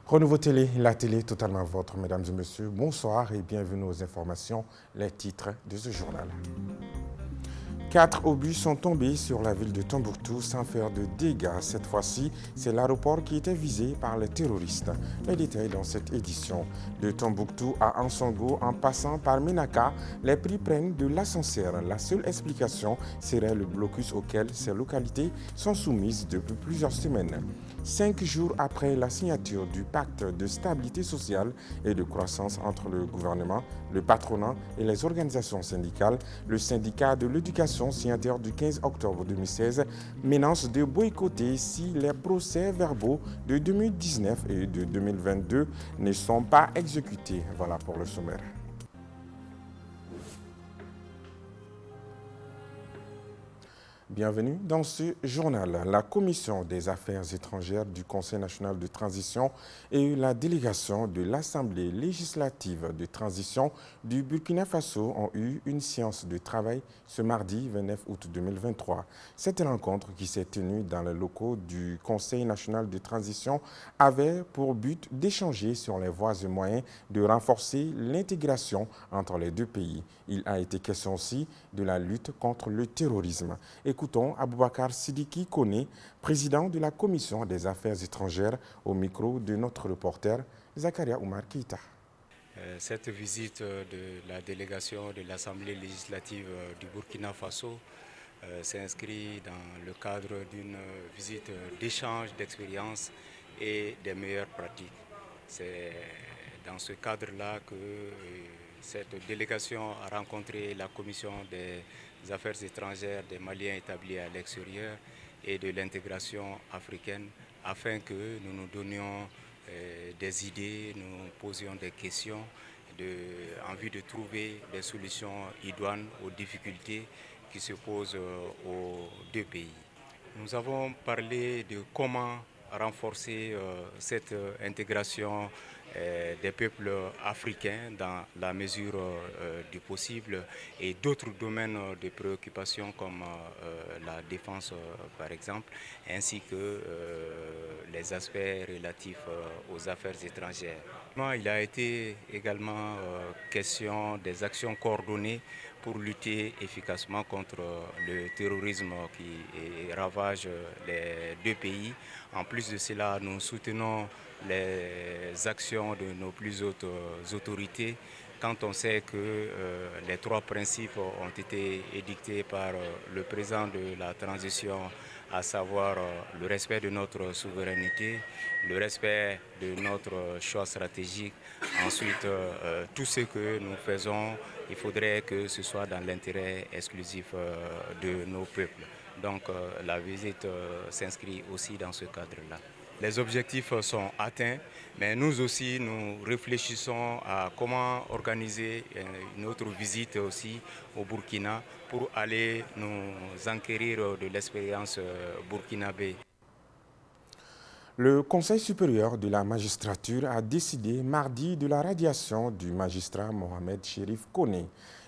Renouveau Télé, la télé totalement vôtre, mesdames et messieurs. Bonsoir et bienvenue aux informations, les titres de ce journal. 4 obus sont tombés sur la ville de Tombouctou sans faire de dégâts. Cette fois-ci, c'est l'aéroport qui était visé par les terroristes. Les détails dans cette édition. De Tombouctou à Ansongo, en passant par Menaka, les prix prennent de l'ascenseur. La seule explication serait le blocus auquel ces localités sont soumises depuis plusieurs semaines. 5 jours après la signature du pacte de stabilité sociale et de croissance entre le gouvernement, le patronat et les organisations syndicales, le syndicat de l'éducation signataire du 15 octobre 2016 menace de boycotter si les procès-verbaux de 2019 et de 2022 ne sont pas exécutés. Voilà pour le sommaire. Bienvenue dans ce journal. La Commission des affaires étrangères du Conseil national de transition et la délégation de l'Assemblée législative de transition du Burkina Faso ont eu une séance de travail ce mardi 29 août 2023. Cette rencontre qui s'est tenue dans les locaux du Conseil national de transition avait pour but d'échanger sur les voies et moyens de renforcer l'intégration entre les deux pays. Il a été question aussi de la lutte contre le terrorisme. Écoutons Aboubakar Sidiki Koné, président de la Commission des affaires étrangères, au micro de notre reporter Zakaria Oumar Keïta. Cette visite de la délégation de l'Assemblée législative du Burkina Faso s'inscrit dans le cadre d'une visite d'échange d'expériences et des meilleures pratiques. C'est dans ce cadre-là que cette délégation a rencontré la Commission des affaires étrangères des Maliens établis à l'extérieur et de l'intégration africaine afin que nous nous donnions des idées, nous posions des questions en vue de trouver des solutions idoines aux difficultés qui se posent aux deux pays. Nous avons parlé de comment renforcer cette intégration des peuples africains dans la mesure du possible et d'autres domaines de préoccupation comme la défense par exemple, ainsi que les aspects relatifs aux affaires étrangères. Il a été également question des actions coordonnées pour lutter efficacement contre le terrorisme qui ravage les deux pays. En plus de cela, nous soutenons les actions de nos plus hautes autorités quand on sait que les trois principes ont été édictés par le président de la transition, à savoir le respect de notre souveraineté, le respect de notre choix stratégique. Ensuite, tout ce que nous faisons, il faudrait que ce soit dans l'intérêt exclusif de nos peuples. Donc la visite s'inscrit aussi dans ce cadre-là. Les objectifs sont atteints, mais nous aussi, nous réfléchissons à comment organiser une autre visite aussi au Burkina pour aller nous enquérir de l'expérience burkinabé. Le Conseil supérieur de la magistrature a décidé mardi de la radiation du magistrat Mohamed Chérif Koné.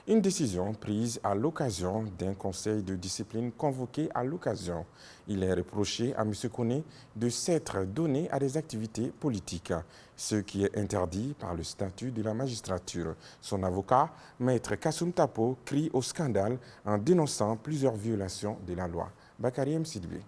Une décision prise à l'occasion d'un conseil de discipline convoqué à l'occasion. Il est reproché à M. Koné de s'être donné à des activités politiques, ce qui est interdit par le statut de la magistrature. Son avocat, Maître Kassoum Tapo, crie au scandale en dénonçant plusieurs violations de la loi. Bakary M. Sidibé.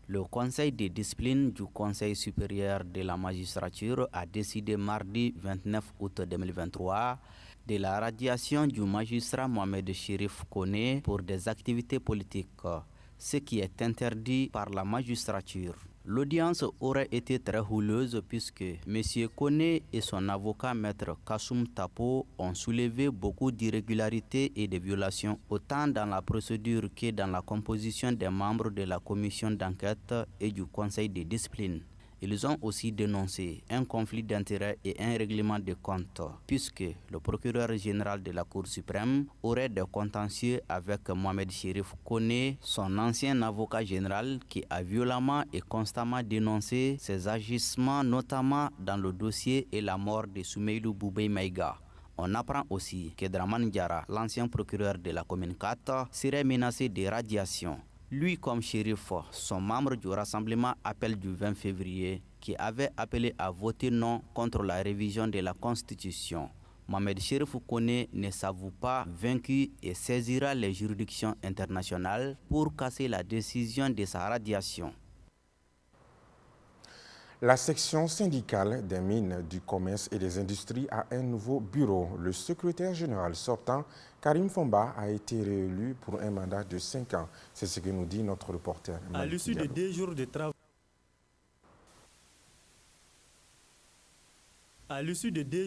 Le Conseil de discipline du Conseil supérieur de la magistrature a décidé mardi 29 août 2023 de la radiation du magistrat Mohamed Chérif Koné pour des activités politiques, ce qui est interdit par la magistrature. L'audience aurait été très houleuse puisque M. Koné et son avocat Maître Kassoum Tapo ont soulevé beaucoup d'irrégularités et de violations autant dans la procédure que dans la composition des membres de la commission d'enquête et du conseil de discipline. Ils ont aussi dénoncé un conflit d'intérêts et un règlement de comptes, puisque le procureur général de la Cour suprême aurait des contentieux avec Mohamed Chérif Koné, son ancien avocat général qui a violemment et constamment dénoncé ses agissements, notamment dans le dossier et la mort de Soumeilou Boubei Maïga. On apprend aussi que Draman Diara, l'ancien procureur de la commune 4, serait menacé de radiation. Lui comme shérif sont membres du rassemblement Appel du 20 février qui avait appelé à voter non contre la révision de la Constitution. Mohamed Chérif Kone ne s'avoue pas vaincu et saisira les juridictions internationales pour casser la décision de sa radiation. La section syndicale des mines, du commerce et des industries a un nouveau bureau. Le secrétaire général sortant, Karim Fomba, a été réélu pour un mandat de 5 ans. C'est ce que nous dit notre reporter. À l'issue de 2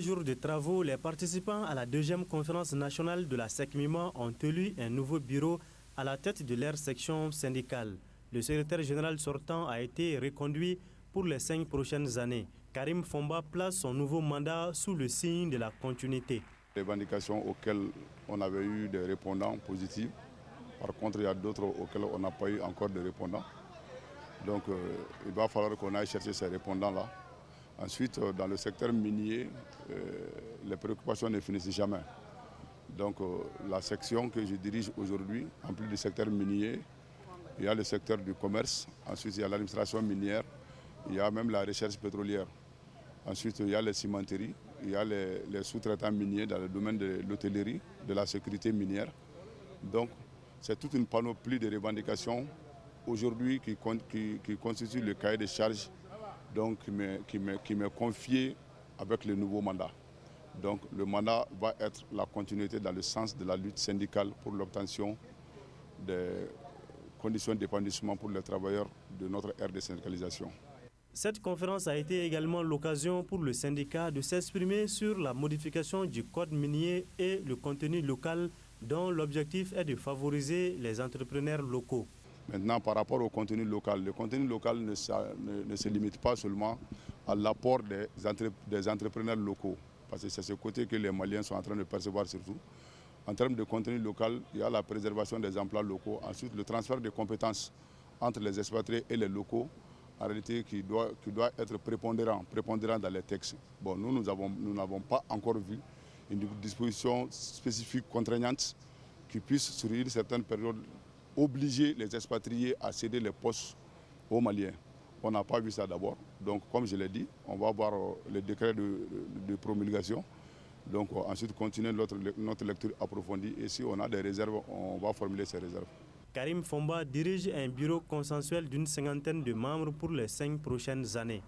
jours de travaux, les participants à la 2e conférence nationale de la SECMIMA ont élu un nouveau bureau à la tête de leur section syndicale. Le secrétaire général sortant a été reconduit pour les 5 prochaines années. Karim Fomba place son nouveau mandat sous le signe de la continuité. Les revendications auxquelles on avait eu des répondants positifs. Par contre, il y a d'autres auxquels on n'a pas eu encore de répondants. Donc, il va falloir qu'on aille chercher ces répondants-là. Ensuite, dans le secteur minier, les préoccupations ne finissent jamais. Donc, la section que je dirige aujourd'hui, en plus du secteur minier, il y a le secteur du commerce, ensuite il y a l'administration minière, il y a même la recherche pétrolière. Ensuite, il y a les cimenteries, il y a les sous-traitants miniers dans le domaine de l'hôtellerie, de la sécurité minière. Donc, c'est toute une panoplie de revendications aujourd'hui qui constitue le cahier de charges donc, qui m'est confié avec le nouveau mandat. Donc, le mandat va être la continuité dans le sens de la lutte syndicale pour l'obtention des conditions d'épanouissement pour les travailleurs de notre ère de syndicalisation. Cette conférence a été également l'occasion pour le syndicat de s'exprimer sur la modification du code minier et le contenu local dont l'objectif est de favoriser les entrepreneurs locaux. Maintenant, par rapport au contenu local, le contenu local ne se limite pas seulement à l'apport des entrepreneurs locaux, parce que c'est ce côté que les Maliens sont en train de percevoir surtout. En termes de contenu local, il y a la préservation des emplois locaux, ensuite le transfert de compétences entre les expatriés et les locaux, en réalité qui doit être prépondérant dans les textes. Bon, nous n'avons pas encore vu une disposition spécifique contraignante qui puisse, sur une certaine période, obliger les expatriés à céder les postes aux Maliens. On n'a pas vu ça d'abord. Donc, comme je l'ai dit, on va voir le décret de promulgation. Donc, ensuite, continuer notre lecture approfondie. Et si on a des réserves, on va formuler ces réserves. Karim Fomba dirige un bureau consensuel d'une 50aine de membres pour les 5 prochaines années.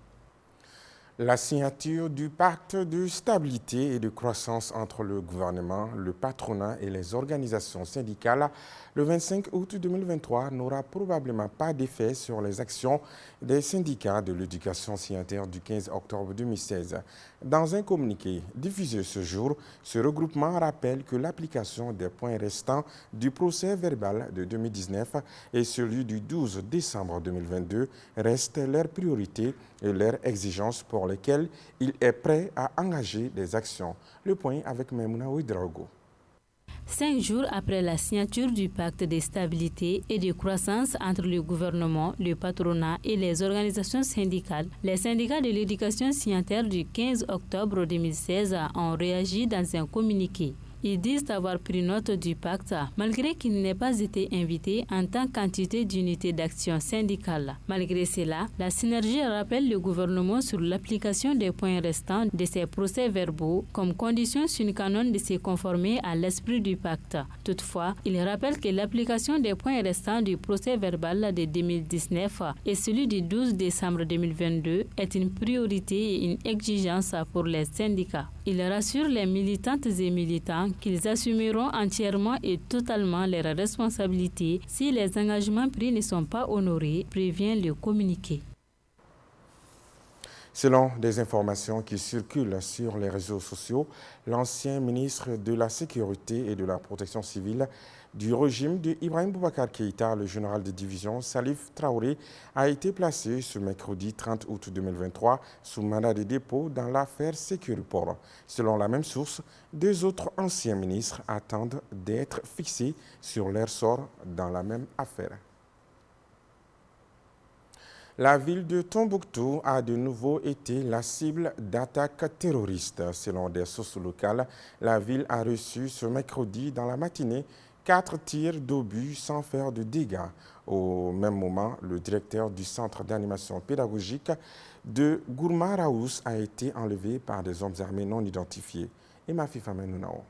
La signature du pacte de stabilité et de croissance entre le gouvernement, le patronat et les organisations syndicales le 25 août 2023 n'aura probablement pas d'effet sur les actions des syndicats de l'éducation signataire du 15 octobre 2016. Dans un communiqué diffusé ce jour, ce regroupement rappelle que l'application des points restants du procès verbal de 2019 et celui du 12 décembre 2022 restent leurs priorités et leurs exigences pour lesquelles il est prêt à engager des actions. Le point avec Maimouna Ouedraogo. 5 jours après la signature du pacte de stabilité et de croissance entre le gouvernement, le patronat et les organisations syndicales, les syndicats de l'éducation signataires du 15 octobre 2016 ont réagi dans un communiqué. Ils disent avoir pris note du pacte malgré qu'il n'ait pas été invité en tant qu'entité d'unité d'action syndicale. Malgré cela, la synergie rappelle le gouvernement sur l'application des points restants de ces procès-verbaux comme condition sine qua non de se conformer à l'esprit du pacte. Toutefois, il rappelle que l'application des points restants du procès-verbal de 2019 et celui du 12 décembre 2022 est une priorité et une exigence pour les syndicats. Il rassure les militantes et militants qu'ils assumeront entièrement et totalement leurs responsabilités si les engagements pris ne sont pas honorés, prévient le communiqué. Selon des informations qui circulent sur les réseaux sociaux, l'ancien ministre de la Sécurité et de la Protection civile du régime de Ibrahim Boubacar Keïta, le général de division Salif Traoré, a été placé ce mercredi 30 août 2023 sous mandat de dépôt dans l'affaire Sécuriport. Selon la même source, 2 autres anciens ministres attendent d'être fixés sur leur sort dans la même affaire. La ville de Tombouctou a de nouveau été la cible d'attaques terroristes. Selon des sources locales, la ville a reçu ce mercredi dans la matinée 4 tirs d'obus sans faire de dégâts. Au même moment, le directeur du centre d'animation pédagogique de Gourma-Raous a été enlevé par des hommes armés non identifiés. Et ma fille Famé Nounao.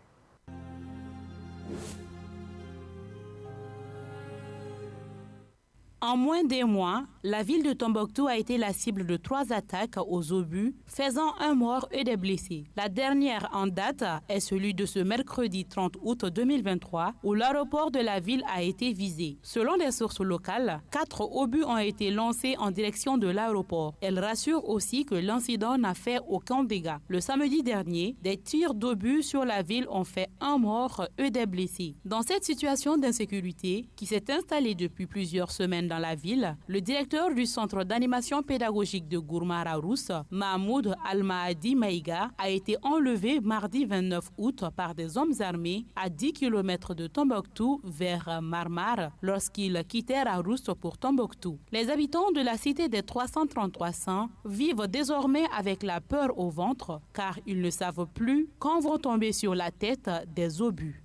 En moins d'un mois, la ville de Tombouctou a été la cible de 3 attaques aux obus, faisant un mort et des blessés. La dernière en date est celui de ce mercredi 30 août 2023, où l'aéroport de la ville a été visé. Selon des sources locales, 4 obus ont été lancés en direction de l'aéroport. Elles rassurent aussi que l'incident n'a fait aucun dégât. Le samedi dernier, des tirs d'obus sur la ville ont fait un mort et des blessés. Dans cette situation d'insécurité qui s'est installée depuis plusieurs semaines dans la ville, le directeur du centre d'animation pédagogique de Gourma-Raous, Mahmoud Al-Mahdi Maïga, a été enlevé mardi 29 août par des hommes armés à 10 km de Tombouctou vers Marmar lorsqu'il quittait Raous pour Tombouctou. Les habitants de la cité des 333 vivent désormais avec la peur au ventre car ils ne savent plus quand vont tomber sur la tête des obus.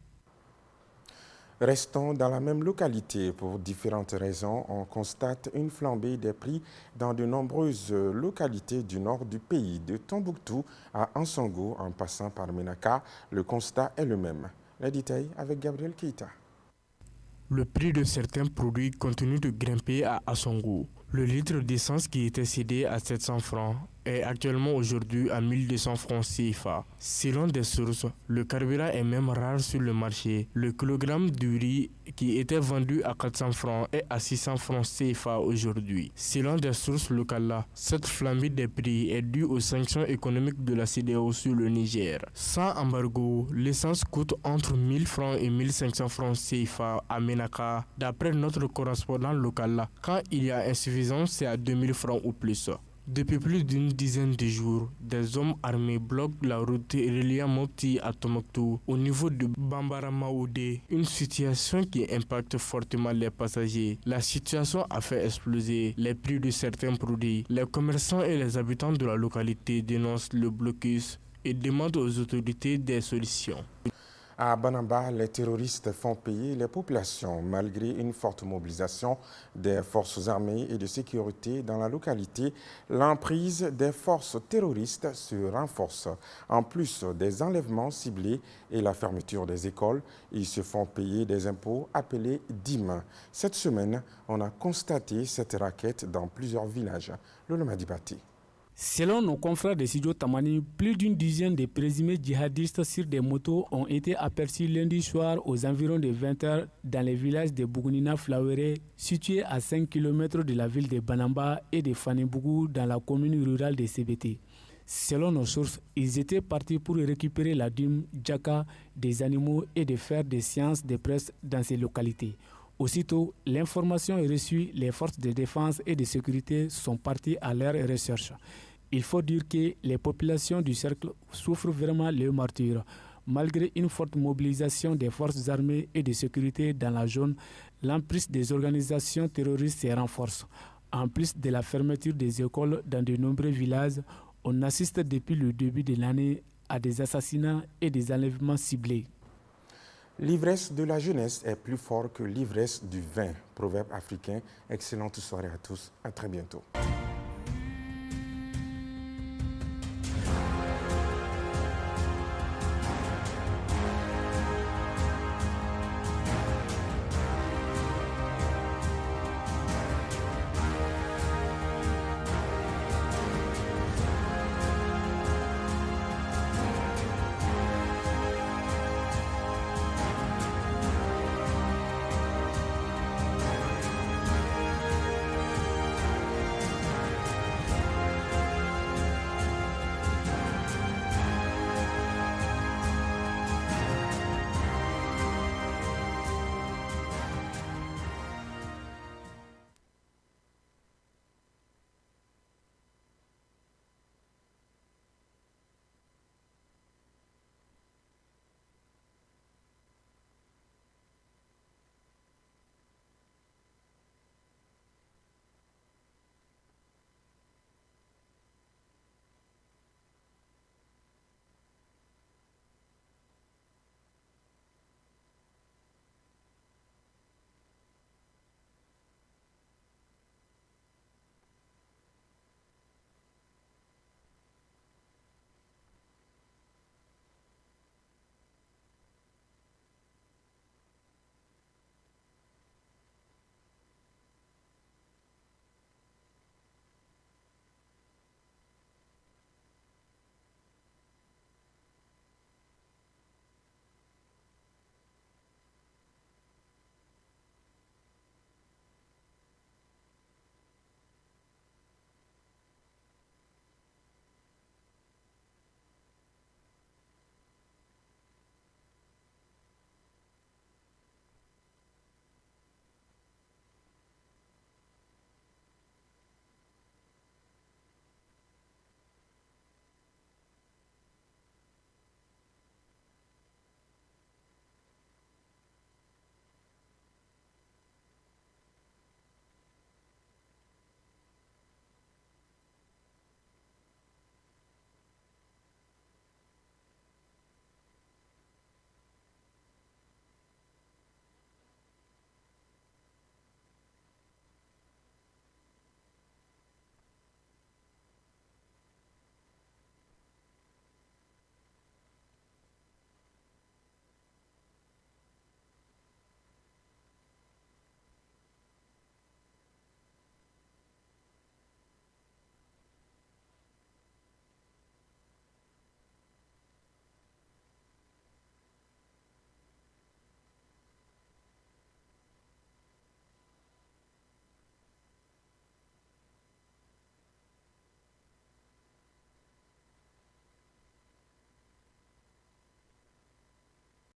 Restons dans la même localité. Pour différentes raisons, on constate une flambée des prix dans de nombreuses localités du nord du pays. De Tombouctou à Ansongo, en passant par Ménaka, le constat est le même. Les détails avec Gabriel Keita. Le prix de certains produits continue de grimper à Ansongo. Le litre d'essence qui était cédé à 700 francs est actuellement aujourd'hui à 1200 francs CFA. Selon des sources, le carburant est même rare sur le marché. Le kilogramme du riz qui était vendu à 400 francs est à 600 francs CFA aujourd'hui. Selon des sources locales, cette flambée des prix est due aux sanctions économiques de la CEDEAO sur le Niger. Sans embargo, l'essence coûte entre 1000 francs et 1500 francs CFA à Ménaka, d'après notre correspondant local. Quand il y a insuffisance, c'est à 2000 francs ou plus. Depuis plus d'une dizaine de jours, des hommes armés bloquent la route reliant Mopti à Tombouctou au niveau de Bambara-Maoudé, une situation qui impacte fortement les passagers. La situation a fait exploser les prix de certains produits. Les commerçants et les habitants de la localité dénoncent le blocus et demandent aux autorités des solutions. À Banamba, les terroristes font payer les populations. Malgré une forte mobilisation des forces armées et de sécurité dans la localité, l'emprise des forces terroristes se renforce. En plus des enlèvements ciblés et la fermeture des écoles, ils se font payer des impôts appelés DIM. Cette semaine, on a constaté cette raquette dans plusieurs villages. Lolo Madibati. Selon nos confrères de Studio Tamani, plus d'une dizaine de présumés djihadistes sur des motos ont été aperçus lundi soir aux environs de 20h dans les villages de Bougounina Flawere, situés à 5 km de la ville de Banamba et de Fanebougou dans la commune rurale de CBT. Selon nos sources, ils étaient partis pour récupérer la dîme, djaka, des animaux et de faire des séances de presse dans ces localités. Aussitôt, l'information est reçue, les forces de défense et de sécurité sont parties à leur recherche. Il faut dire que les populations du cercle souffrent vraiment le martyre. Malgré une forte mobilisation des forces armées et de sécurité dans la zone, l'emprise des organisations terroristes se renforce. En plus de la fermeture des écoles dans de nombreux villages, on assiste depuis le début de l'année à des assassinats et des enlèvements ciblés. L'ivresse de la jeunesse est plus forte que l'ivresse du vin. Proverbe africain. Excellente soirée à tous. À très bientôt.